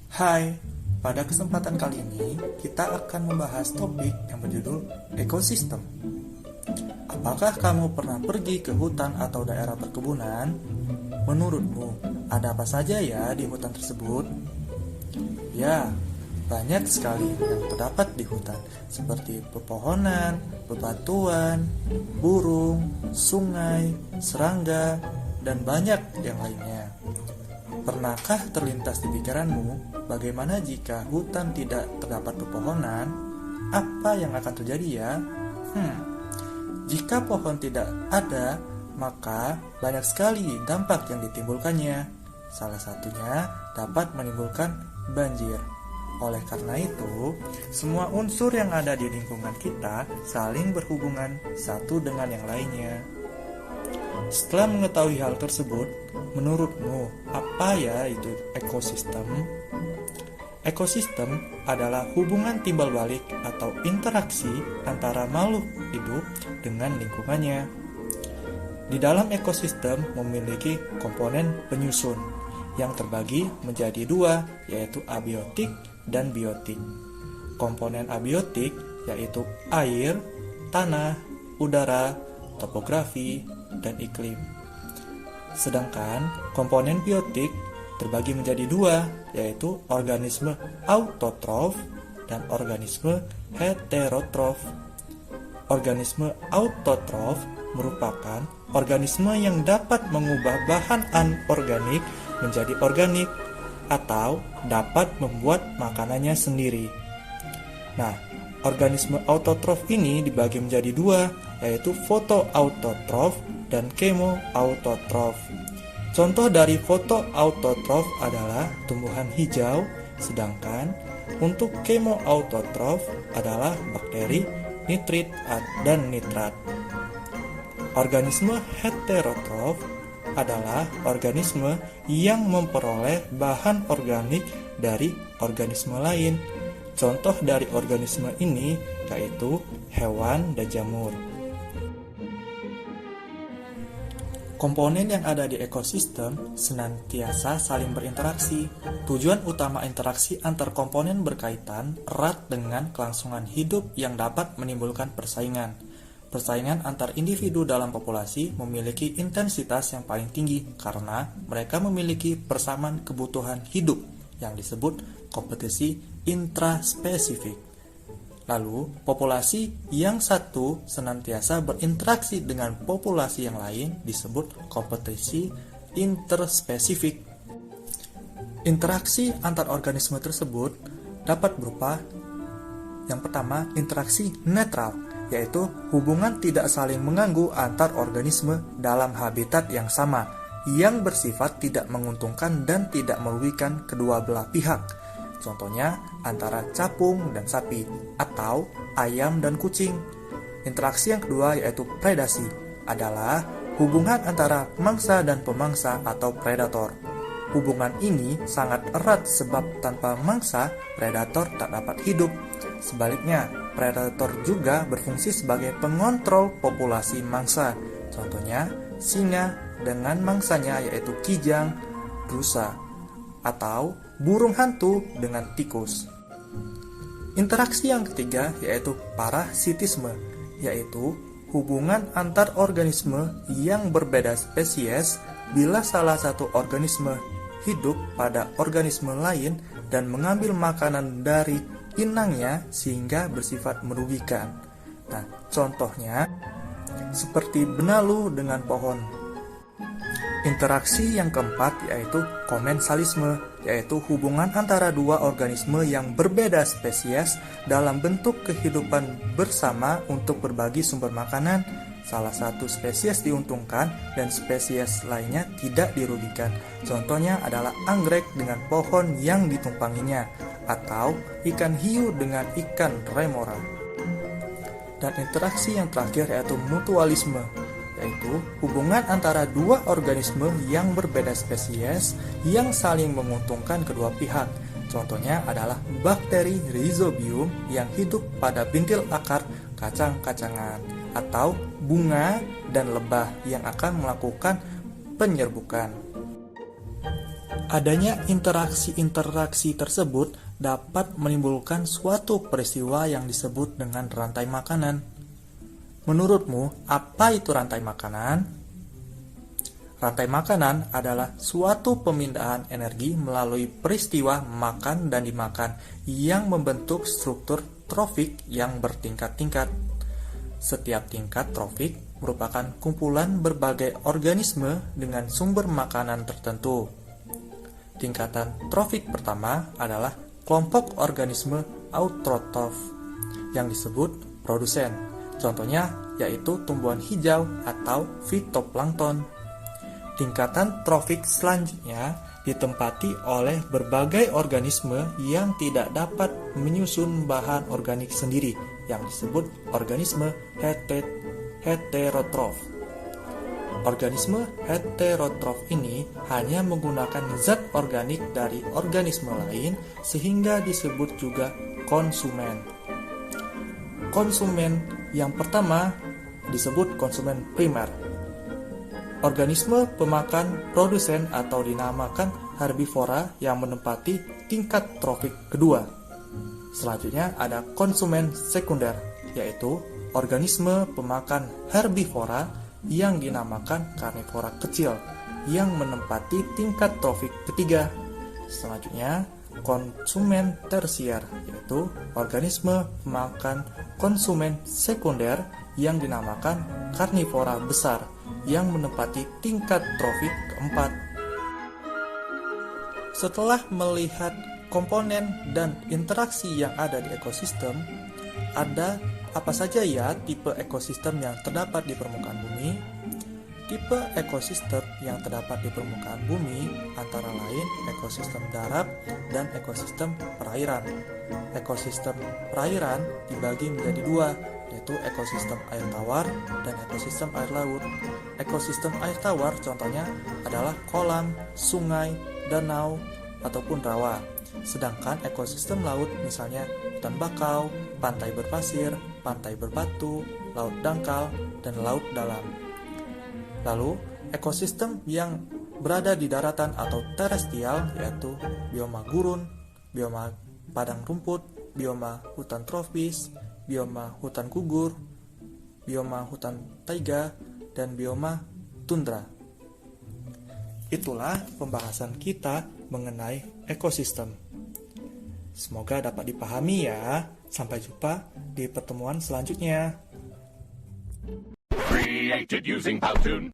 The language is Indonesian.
Hai, pada kesempatan kali ini kita akan membahas topik yang berjudul ekosistem. Apakah kamu pernah pergi ke hutan atau daerah perkebunan? Menurutmu, ada apa saja ya di hutan tersebut? Ya, banyak sekali yang terdapat di hutan, seperti pepohonan, bebatuan, burung, sungai, serangga, dan banyak yang lainnya. Pernahkah terlintas di pikiranmu bagaimana jika hutan tidak terdapat pepohonan? Apa yang akan terjadi ya? Jika pohon tidak ada, maka banyak sekali dampak yang ditimbulkannya. Salah satunya dapat menimbulkan banjir. Oleh karena itu, semua unsur yang ada di lingkungan kita saling berhubungan satu dengan yang lainnya. Setelah mengetahui hal tersebut, menurutmu apa ya itu ekosistem? Ekosistem adalah hubungan timbal balik atau interaksi antara makhluk hidup dengan lingkungannya. Di dalam ekosistem memiliki komponen penyusun yang terbagi menjadi dua, yaitu abiotik dan biotik. Komponen abiotik yaitu air, tanah, udara, topografi, dan iklim. Sedangkan komponen biotik terbagi menjadi dua, yaitu organisme autotrof dan organisme heterotrof. Organisme autotrof merupakan organisme yang dapat mengubah bahan anorganik menjadi organik atau dapat membuat makanannya sendiri. Nah, organisme autotrof ini dibagi menjadi dua, yaitu fotoautotrof dan kemoautotrof. Contoh dari fotoautotrof adalah tumbuhan hijau, sedangkan untuk kemoautotrof adalah bakteri, nitrit, dan nitrat. Organisme heterotrof adalah organisme yang memperoleh bahan organik dari organisme lain. Contoh dari organisme ini yaitu hewan dan jamur. Komponen yang ada di ekosistem senantiasa saling berinteraksi. Tujuan utama interaksi antar komponen berkaitan erat dengan kelangsungan hidup yang dapat menimbulkan persaingan. Persaingan antar individu dalam populasi memiliki intensitas yang paling tinggi karena mereka memiliki persamaan kebutuhan hidup yang disebut kompetisi intraspesifik. Lalu, populasi yang satu senantiasa berinteraksi dengan populasi yang lain disebut kompetisi interspesifik. Interaksi antar organisme tersebut dapat berupa yang pertama, interaksi netral, yaitu hubungan tidak saling mengganggu antar organisme dalam habitat yang sama, yang bersifat tidak menguntungkan dan tidak merugikan kedua belah pihak. Contohnya antara capung dan sapi atau ayam dan kucing. Interaksi yang kedua yaitu predasi, adalah hubungan antara mangsa dan pemangsa atau predator. Hubungan ini sangat erat sebab tanpa mangsa, predator tak dapat hidup. Sebaliknya, predator juga berfungsi sebagai pengontrol populasi mangsa. Contohnya singa dengan mangsanya yaitu kijang, rusa, atau burung hantu dengan tikus. Interaksi yang ketiga yaitu parasitisme, yaitu hubungan antar organisme yang berbeda spesies bila salah satu organisme hidup pada organisme lain dan mengambil makanan dari inangnya sehingga bersifat merugikan. Nah, contohnya seperti benalu dengan pohon. Interaksi yang keempat yaitu komensalisme, yaitu hubungan antara dua organisme yang berbeda spesies dalam bentuk kehidupan bersama untuk berbagi sumber makanan. Salah satu spesies diuntungkan dan spesies lainnya tidak dirugikan. Contohnya adalah anggrek dengan pohon yang ditumpanginya, atau ikan hiu dengan ikan remora. Dan interaksi yang terakhir yaitu mutualisme, yaitu hubungan antara dua organisme yang berbeda spesies yang saling menguntungkan kedua pihak. Contohnya adalah bakteri rhizobium yang hidup pada bintil akar kacang-kacangan, atau bunga dan lebah yang akan melakukan penyerbukan. Adanya interaksi-interaksi tersebut dapat menimbulkan suatu peristiwa yang disebut dengan rantai makanan. Menurutmu, apa itu rantai makanan? Rantai makanan adalah suatu pemindahan energi melalui peristiwa makan dan dimakan yang membentuk struktur trofik yang bertingkat-tingkat. Setiap tingkat trofik merupakan kumpulan berbagai organisme dengan sumber makanan tertentu. Tingkatan trofik pertama adalah kelompok organisme autotrof yang disebut produsen. Contohnya yaitu tumbuhan hijau atau fitoplankton. Tingkatan trofik selanjutnya ditempati oleh berbagai organisme yang tidak dapat menyusun bahan organik sendiri yang disebut organisme heterotrof. Organisme heterotrof ini hanya menggunakan zat organik dari organisme lain sehingga disebut juga konsumen. Konsumen yang pertama disebut konsumen primer. Organisme pemakan produsen atau dinamakan herbivora yang menempati tingkat trofik kedua. Selanjutnya ada konsumen sekunder, yaitu organisme pemakan herbivora yang dinamakan karnivora kecil yang menempati tingkat trofik ketiga. Selanjutnya, konsumen tersier, yaitu organisme pemakan konsumen sekunder yang dinamakan karnivora besar yang menempati tingkat trofik keempat. Setelah melihat komponen dan interaksi yang ada di ekosistem, ada apa saja ya tipe ekosistem yang terdapat di permukaan bumi? Tipe ekosistem yang terdapat di permukaan bumi antara lain ekosistem darat dan ekosistem perairan. Ekosistem perairan dibagi menjadi dua, yaitu ekosistem air tawar dan ekosistem air laut. Ekosistem air tawar contohnya adalah kolam, sungai, danau, ataupun rawa. Sedangkan ekosistem laut misalnya hutan bakau, pantai berpasir, pantai berbatu, laut dangkal, dan laut dalam. Lalu, ekosistem yang berada di daratan atau terestrial yaitu bioma gurun, bioma padang rumput, bioma hutan tropis, bioma hutan gugur, bioma hutan taiga, dan bioma tundra. Itulah pembahasan kita mengenai ekosistem. Semoga dapat dipahami ya. Sampai jumpa di pertemuan selanjutnya. Created using Powtoon.